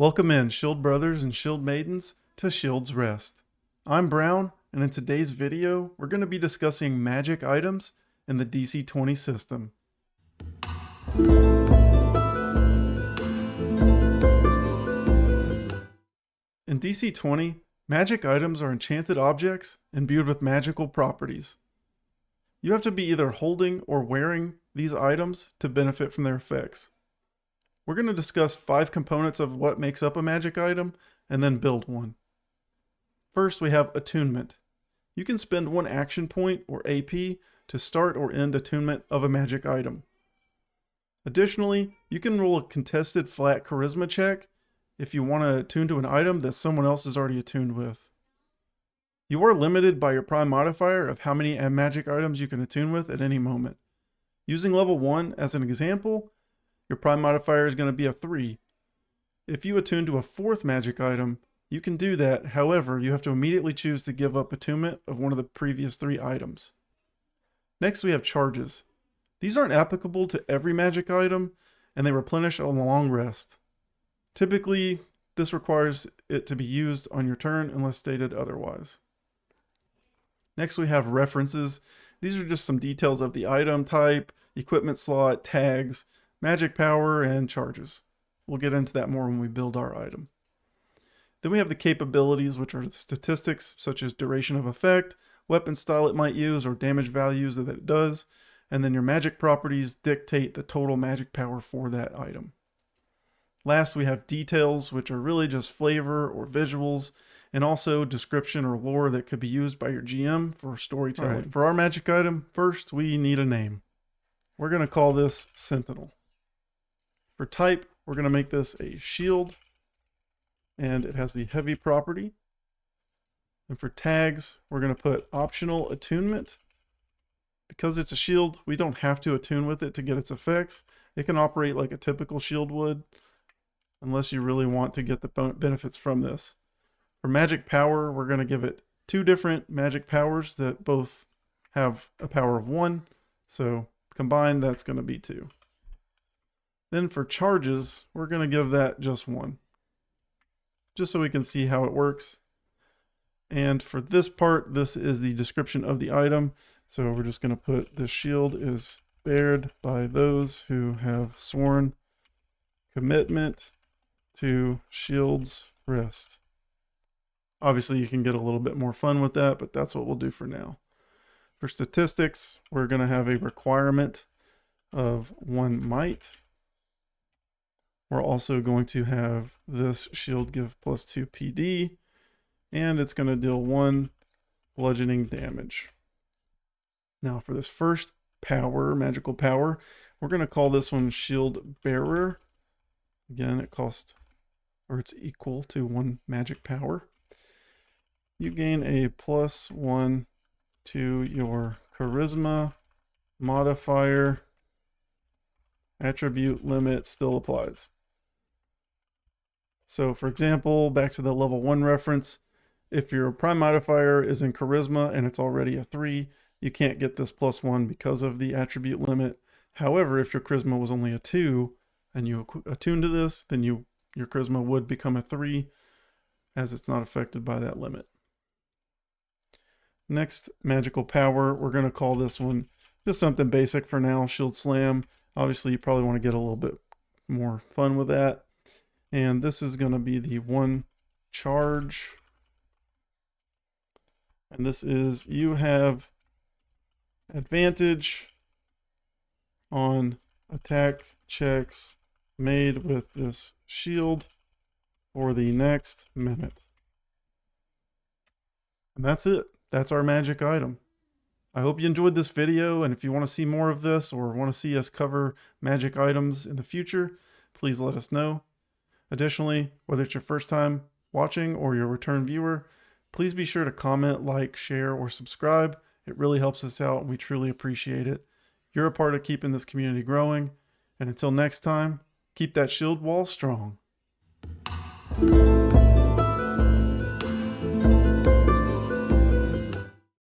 Welcome in, Shield Brothers and Shield Maidens, to Shield's Rest. I'm Brown, and in today's video, we're going to be discussing magic items in the DC20 system. In DC20, magic items are enchanted objects imbued with magical properties. You have to be either holding or wearing these items to benefit from their effects. We're going to discuss 5 components of what makes up a magic item, and then build one. First, we have Attunement. You can spend 1 action point, or AP, to start or end attunement of a magic item. Additionally, you can roll a contested flat charisma check if you want to attune to an item that someone else is already attuned with. You are limited by your prime modifier of how many magic items you can attune with at any moment. Using level 1 as an example, your prime modifier is going to be a 3. If you attune to a 4th magic item, you can do that. However, you have to immediately choose to give up attunement of one of the previous 3 items. Next, we have charges. These aren't applicable to every magic item, and they replenish on a long rest. Typically, this requires it to be used on your turn unless stated otherwise. Next, we have references. These are just some details of the item type, equipment slot, tags, magic power, and charges. We'll get into that more when we build our item. Then we have the capabilities, which are the statistics such as duration of effect, weapon style it might use, or damage values that it does. And then your magic properties dictate the total magic power for that item. Last, we have details, which are really just flavor or visuals, and also description or lore that could be used by your GM for storytelling. Right. For our magic item, first we need a name. We're going to call this Sentinel. For type, we're going to make this a shield, and it has the heavy property. And for tags, we're going to put optional attunement. Because it's a shield, we don't have to attune with it to get its effects. It can operate like a typical shield would, unless you really want to get the benefits from this. For magic power, we're going to give it 2 different magic powers that both have a power of 1. So combined, that's going to be 2. Then for charges, we're going to give that just 1. Just so we can see how it works. And for this part, this is the description of the item. So we're just going to put the shield is bared by those who have sworn commitment to Shield's Rest. Obviously, you can get a little bit more fun with that, but that's what we'll do for now. For statistics, we're going to have a requirement of 1 might. We're also going to have this shield give +2 PD, and it's going to deal 1 bludgeoning damage. Now for this first power, magical power, we're going to call this one Shield Bearer. Again, it costs, or it's equal to 1 magic power. You gain a +1 to your charisma modifier. Attribute limit still applies. So for example, back to the level 1 reference, if your prime modifier is in charisma and it's already a 3, you can't get this +1 because of the attribute limit. However, if your charisma was only a 2 and you attune to this, then your charisma would become a 3 as it's not affected by that limit. Next, magical power, we're going to call this one just something basic for now, Shield Slam. Obviously, you probably want to get a little bit more fun with that. And this is going to be the 1 charge. And this is, you have advantage on attack checks made with this shield for the next minute. And that's it. That's our magic item. I hope you enjoyed this video, and if you want to see more of this or want to see us cover magic items in the future, please let us know. Additionally, whether it's your first time watching or your return viewer, please be sure to comment, like, share, or subscribe. It really helps us out, and we truly appreciate it. You're a part of keeping this community growing, and until next time, keep that shield wall strong.